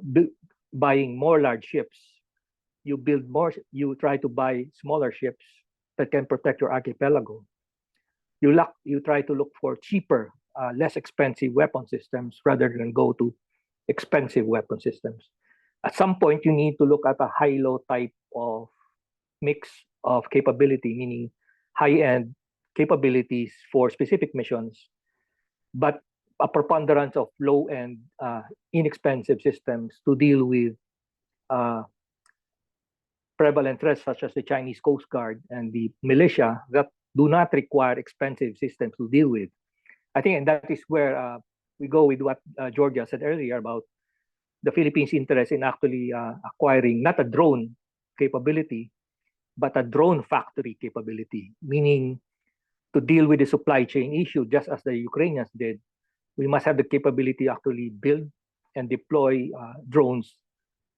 buying more large ships, you try to buy smaller ships that can protect your archipelago, you try to look for cheaper, less expensive weapon systems rather than go to expensive weapon systems. At some point, you need to look at a high-low type of mix of capability, meaning high-end capabilities for specific missions, but a preponderance of low-end, inexpensive systems to deal with prevalent threats such as the Chinese Coast Guard and the militia that do not require expensive systems to deal with. I think, and that is where we go with what Georgia said earlier about the Philippines' interest in actually acquiring not a drone capability, but a drone factory capability, meaning to deal with the supply chain issue, just as the Ukrainians did. We must have the capability to actually build and deploy drones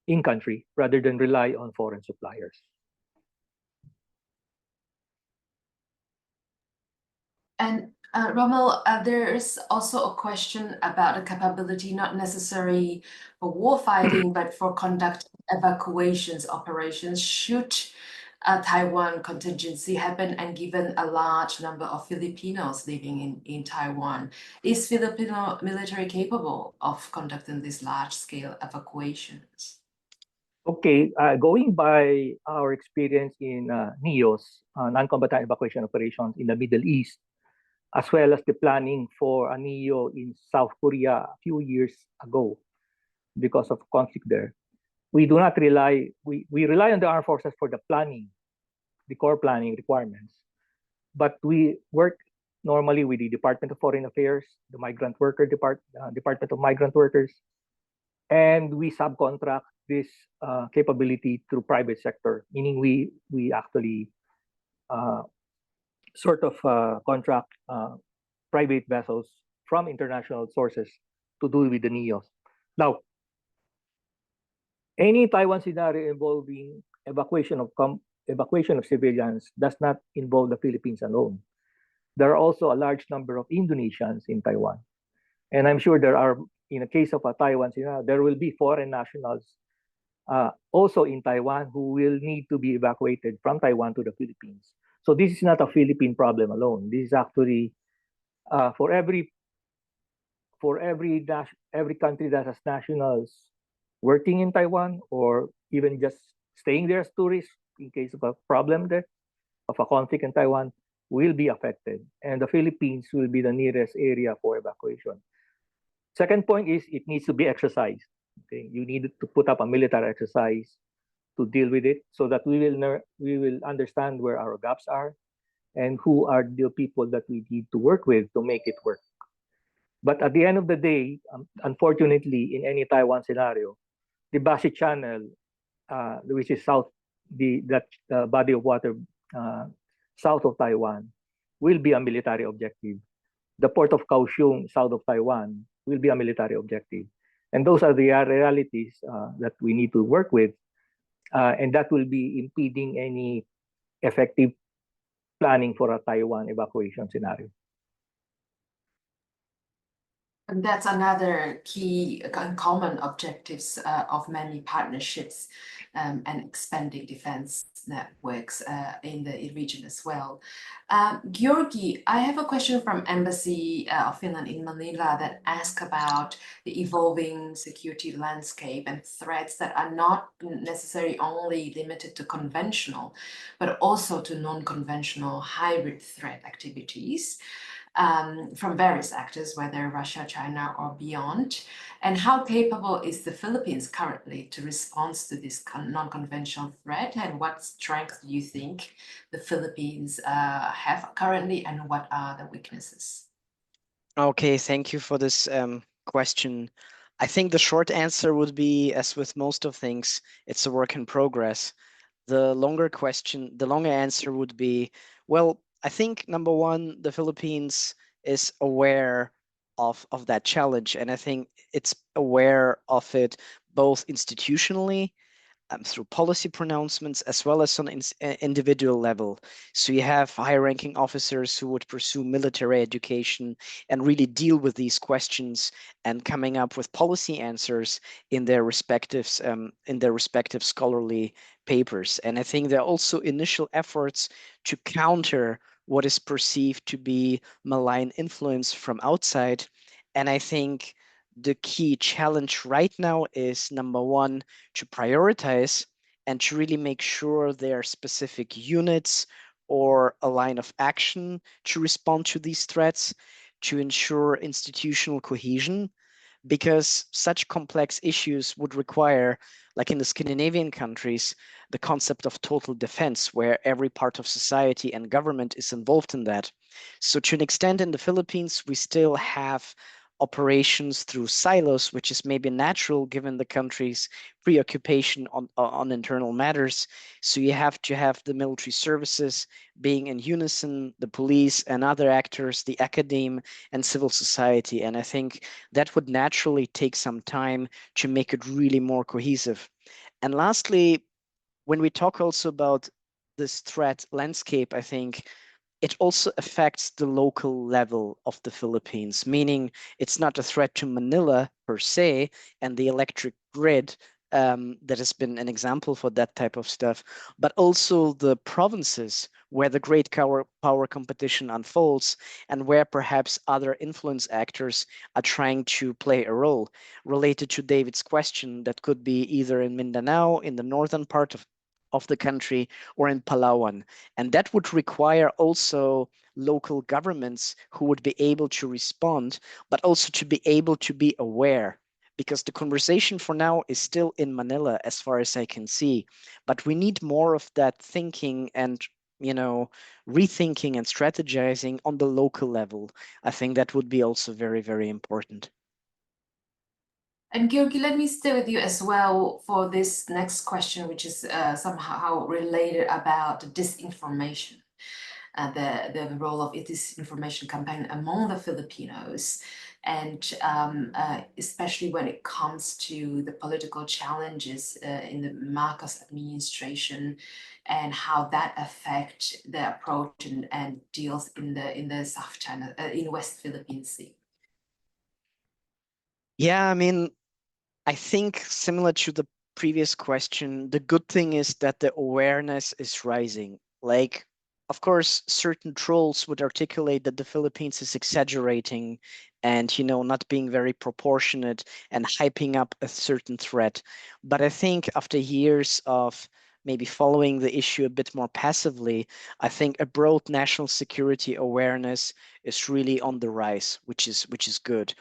in country rather than rely on foreign suppliers. And Rommel, there is also a question about the capability, not necessarily for war fighting, but for conducting evacuations operations should a Taiwan contingency happen, and given a large number of Filipinos living in Taiwan, is Filipino military capable of conducting these large-scale evacuations? Okay, going by our experience in NEOs, non-combatant evacuation operations in the Middle East, as well as the planning for a NEO in South Korea a few years ago because of conflict there. We do not rely, we rely on the armed forces for the planning, the core planning requirements, but we work normally with the Department of Foreign Affairs, the Department of Migrant Workers, and we subcontract this capability through private sector, meaning we actually sort of contract private vessels from international sources to do with the NEOs. Now, any Taiwan scenario involving evacuation of civilians does not involve the Philippines alone. There are also a large number of Indonesians in Taiwan. And I'm sure there are, in the case of a Taiwan scenario, there will be foreign nationals also in Taiwan who will need to be evacuated from Taiwan to the Philippines. So this is not a Philippine problem alone. This is actually for every country that has nationals working in Taiwan or even just staying there as tourists in case of a problem there, of a conflict in Taiwan, will be affected. And the Philippines will be the nearest area for evacuation. Second point is it needs to be exercised. Okay, you need to put up a military exercise to deal with it so that we will understand where our gaps are and who are the people that we need to work with to make it work. But at the end of the day, unfortunately, in any Taiwan scenario, the Bashi Channel, which is that body of water south of Taiwan, will be a military objective. The port of Kaohsiung, south of Taiwan, will be a military objective. And those are the realities that we need to work with. And that will be impeding any effective planning for a Taiwan evacuation scenario. And that's another key and common objectives of many partnerships and expanding defense networks in the region as well. Georgi, I have a question from Embassy of Finland in Manila that asks about the evolving security landscape and threats that are not necessarily only limited to conventional, but also to non-conventional hybrid threat activities. From various actors, whether Russia, China, or beyond, and how capable is the Philippines currently to respond to this non-conventional threat, and what strengths do you think the Philippines have currently, and what are the weaknesses? Okay, thank you for this question. I think the short answer would be, as with most of things, it's a work in progress. The longer answer would be, well, I think number one, the Philippines is aware of that challenge, and I think it's aware of it both institutionally through policy pronouncements as well as on individual level. So you have high-ranking officers who would pursue military education and really deal with these questions and coming up with policy answers in their respective scholarly papers. And I think there are also initial efforts to counter what is perceived to be malign influence from outside. And I think the key challenge right now is, number one, to prioritize and to really make sure there are specific units or a line of action to respond to these threats, to ensure institutional cohesion, because such complex issues would require, like in the Scandinavian countries, the concept of total defense, where every part of society and government is involved in that. So to an extent in the Philippines, we still have operations through silos, which is maybe natural given the country's preoccupation on internal matters. So you have to have the military services being in unison, the police and other actors, the academe and civil society. And I think that would naturally take some time to make it really more cohesive. And lastly, when we talk also about this threat landscape, I think it also affects the local level of the Philippines, meaning it's not a threat to Manila per se and the electric grid that has been an example for that type of stuff, but also the provinces where the great power competition unfolds and where perhaps other influence actors are trying to play a role. Related to David's question, that could be either in Mindanao, in the northern part of the country, or in Palawan. And that would require also local governments who would be able to respond, but also to be able to be aware, because the conversation for now is still in Manila as far as I can see. But we need more of that thinking and rethinking and strategizing on the local level. I think that would be also very, very important. And Georgi, let me stay with you as well for this next question, which is somehow related about disinformation, the role of disinformation campaign among the Filipinos, and especially when it comes to the political challenges in the Marcos administration, and how that affect the approach and deals in the South China, in West Philippine Sea. Yeah, I mean, I think similar to the previous question, the good thing is that the awareness is rising. Like, of course, certain trolls would articulate that the Philippines is exaggerating and, not being very proportionate and hyping up a certain threat. But I think after years of maybe following the issue a bit more passively, I think a broad national security awareness is really on the rise, which is good.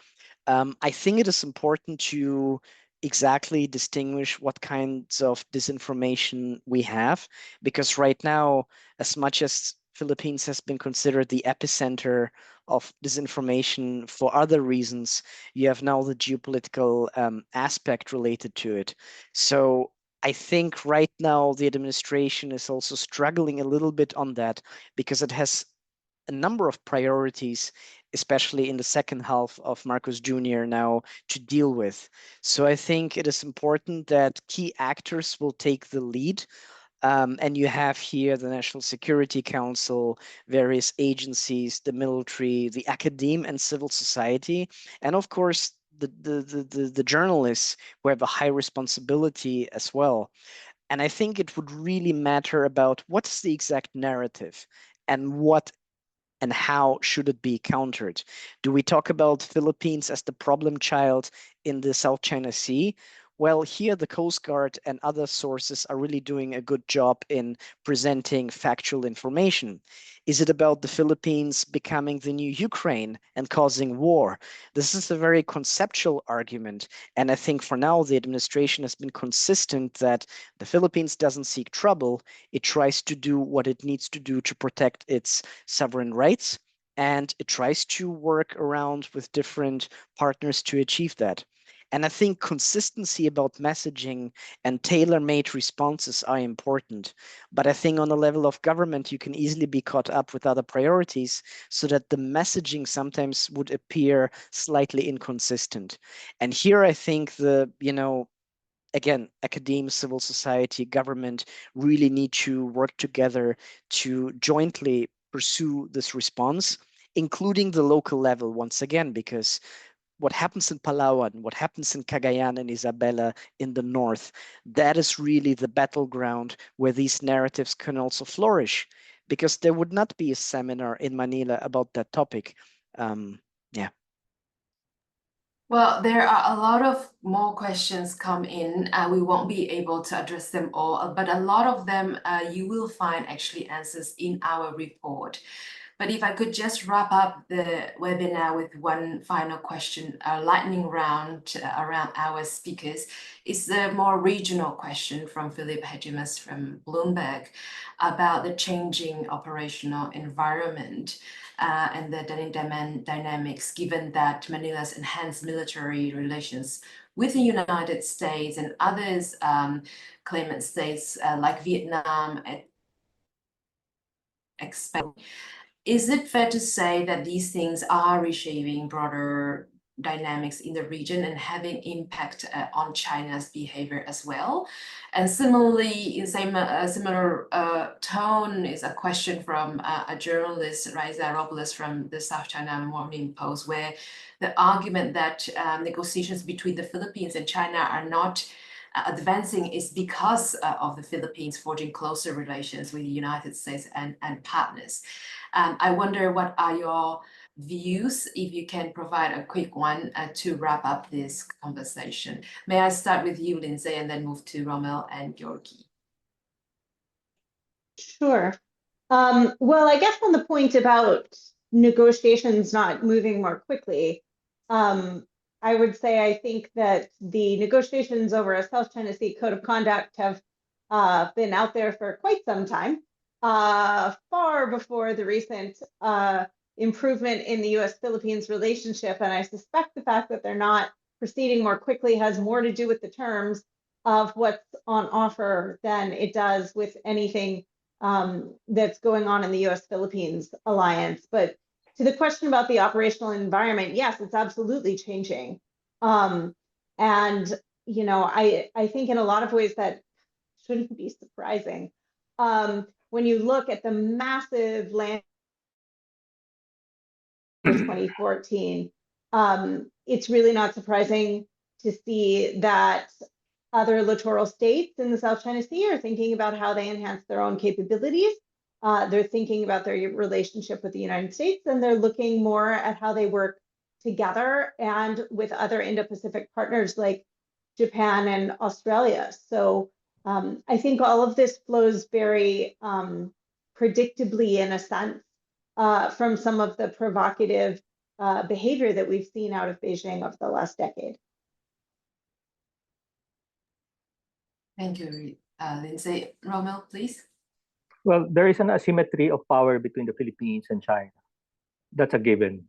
I think it is important to exactly distinguish what kinds of disinformation we have, because right now, as much as Philippines has been considered the epicenter of disinformation for other reasons, you have now the geopolitical aspect related to it. So I think right now the administration is also struggling a little bit on that because it has a number of priorities, especially in the second half of Marcos Jr. now to deal with. So I think it is important that key actors will take the lead. And you have here the National Security Council, various agencies, the military, the academe and civil society, and of course the journalists who have a high responsibility as well. And I think it would really matter about what is the exact narrative and what and how should it be countered? Do we talk about Philippines as the problem child in the South China Sea? Well, here the Coast Guard and other sources are really doing a good job in presenting factual information. Is it about the Philippines becoming the new Ukraine and causing war? This is a very conceptual argument. And I think for now, the administration has been consistent that the Philippines doesn't seek trouble. It tries to do what it needs to do to protect its sovereign rights, and it tries to work around with different partners to achieve that. And I think consistency about messaging and tailor-made responses are important. But I think on the level of government, you can easily be caught up with other priorities so that the messaging sometimes would appear slightly inconsistent. And here I think again, academia, civil society, government really need to work together to jointly pursue this response, including the local level once again, because what happens in Palawan, what happens in Cagayan and Isabela in the north, that is really the battleground where these narratives can also flourish, because there would not be a seminar in Manila about that topic. Yeah. Well, there are a lot of more questions come in. We won't be able to address them all, but a lot of them you will find actually answers in our report. But if I could just wrap up the webinar with one final question, a lightning round around our speakers, is the more regional question from Philip Hegemus from Bloomberg about the changing operational environment and the dynamics, given that Manila's enhanced military relations with the United States and others claimant states like Vietnam expect. Is it fair to say that these things are reshaping broader dynamics in the region and having impact on China's behavior as well? And similarly, in similar tone is a question from a journalist, Raisa Robles from the South China Morning Post, where the argument that negotiations between the Philippines and China are not advancing is because of the Philippines forging closer relations with the United States and partners. I wonder what are your views, if you can provide a quick one to wrap up this conversation. May I start with you, Lindsey, and then move to Rommel and Georgi? Sure. Well, I guess on the point about negotiations not moving more quickly, I would say I think that the negotiations over a South China Sea Code of Conduct have been out there for quite some time, far before the recent improvement in the U.S. Philippines relationship. And I suspect the fact that they're not proceeding more quickly has more to do with the terms of what's on offer than it does with anything that's going on in the U.S. Philippines alliance. But to the question about the operational environment, yes, it's absolutely changing. And, you know, I think in a lot of ways that shouldn't be surprising. When you look at the massive land 2014, it's really not surprising to see that other littoral states in the South China Sea are thinking about how they enhance their own capabilities. They're thinking about their relationship with the United States, and they're looking more at how they work together and with other Indo-Pacific partners like Japan and Australia. So I think all of this flows very predictably, in a sense, from some of the provocative behavior that we've seen out of Beijing over the last decade. Thank you, Lindsey. Rommel, please. Well, there is an asymmetry of power between the Philippines and China. That's a given.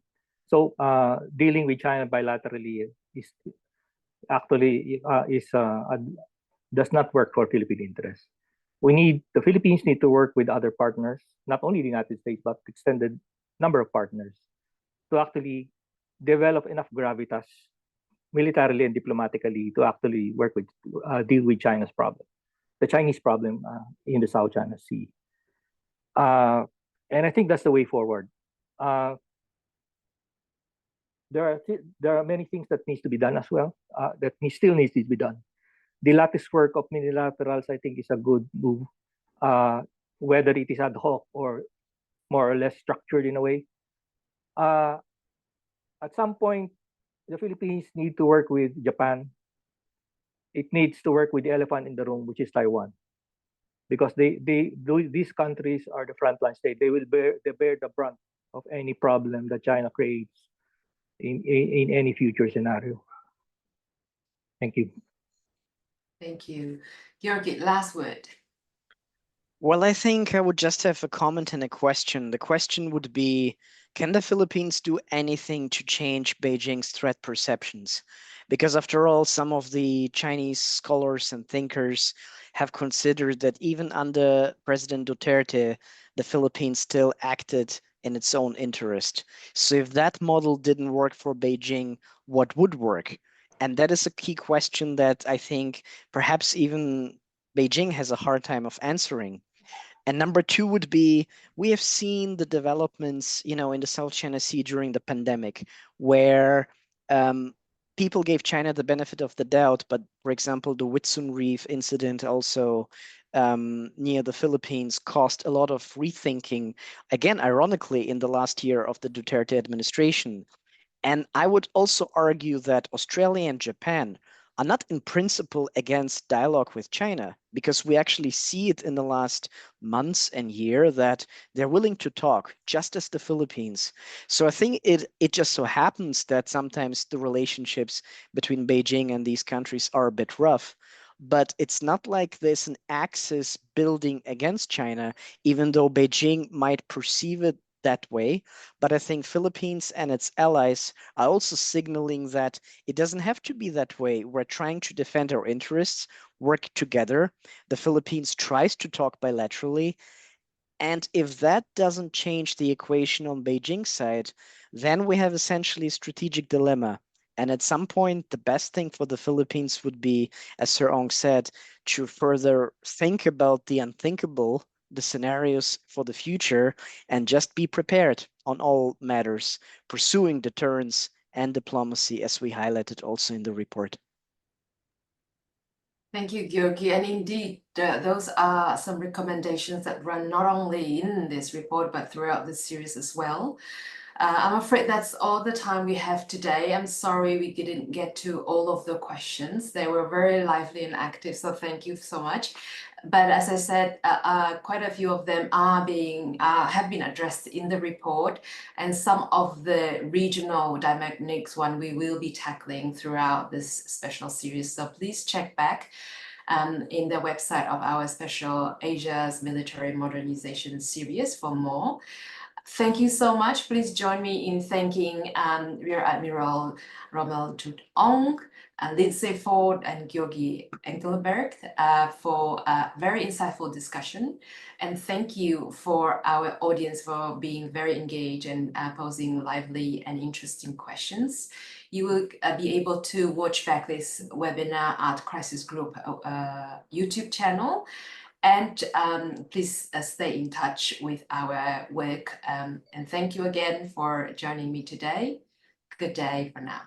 So dealing with China bilaterally is actually does not work for Philippine interests. The Philippines need to work with other partners, not only the United States, but extended number of partners, to actually develop enough gravitas militarily and diplomatically to actually work with, deal with China's problem, the Chinese problem in the South China Sea. And I think that's the way forward. There are many things that needs to be done as well, still needs to be done. The lattice work of minilaterals, I think, is a good move, whether it is ad hoc or more or less structured in a way. At some point, the Philippines need to work with Japan. It needs to work with the elephant in the room, which is Taiwan, because these countries are the frontline state. They bear the brunt of any problem that China creates in any future scenario. Thank you. Thank you. Georgi, last word. Well, I think I would just have a comment and a question. The question would be, can the Philippines do anything to change Beijing's threat perceptions? Because after all, some of the Chinese scholars and thinkers have considered that even under President Duterte, the Philippines still acted in its own interest. So if that model didn't work for Beijing, what would work? And that is a key question that I think perhaps even Beijing has a hard time of answering. And number two would be, we have seen the developments, in the South China Sea during the pandemic, where people gave China the benefit of the doubt. But for example, the Whitsun Reef incident also near the Philippines caused a lot of rethinking, again, ironically, in the last year of the Duterte administration. And I would also argue that Australia and Japan are not in principle against dialogue with China, because we actually see it in the last months and year that they're willing to talk, just as the Philippines. So I think it just so happens that sometimes the relationships between Beijing and these countries are a bit rough. But it's not like there's an axis building against China, even though Beijing might perceive it that way. But I think Philippines and its allies are also signaling that it doesn't have to be that way. We're trying to defend our interests, work together. The Philippines tries to talk bilaterally. And if that doesn't change the equation on Beijing's side, then we have essentially a strategic dilemma. And at some point, the best thing for the Philippines would be, as Sir Ong said, to further think about the unthinkable, the scenarios for the future, and just be prepared on all matters, pursuing deterrence and diplomacy, as we highlighted also in the report. Thank you, Georgi. And indeed, those are some recommendations that run not only in this report, but throughout the series as well. I'm afraid that's all the time we have today. I'm sorry we didn't get to all of the questions. They were very lively and active, so thank you so much. But as I said, quite a few of them have been addressed in the report, and some of the regional dynamics one we will be tackling throughout this special series. So please check back in the website of our special Asia's Military Modernization series for more. Thank you so much. Please join me in thanking Rear Admiral Rommel Jude Ong, Lindsey Ford, and Georgi Engelbrecht for a very insightful discussion. And thank you for our audience for being very engaged and posing lively and interesting questions. You will be able to watch back this webinar at Crisis Group YouTube channel. And please stay in touch with our work. And thank you again for joining me today. Good day for now.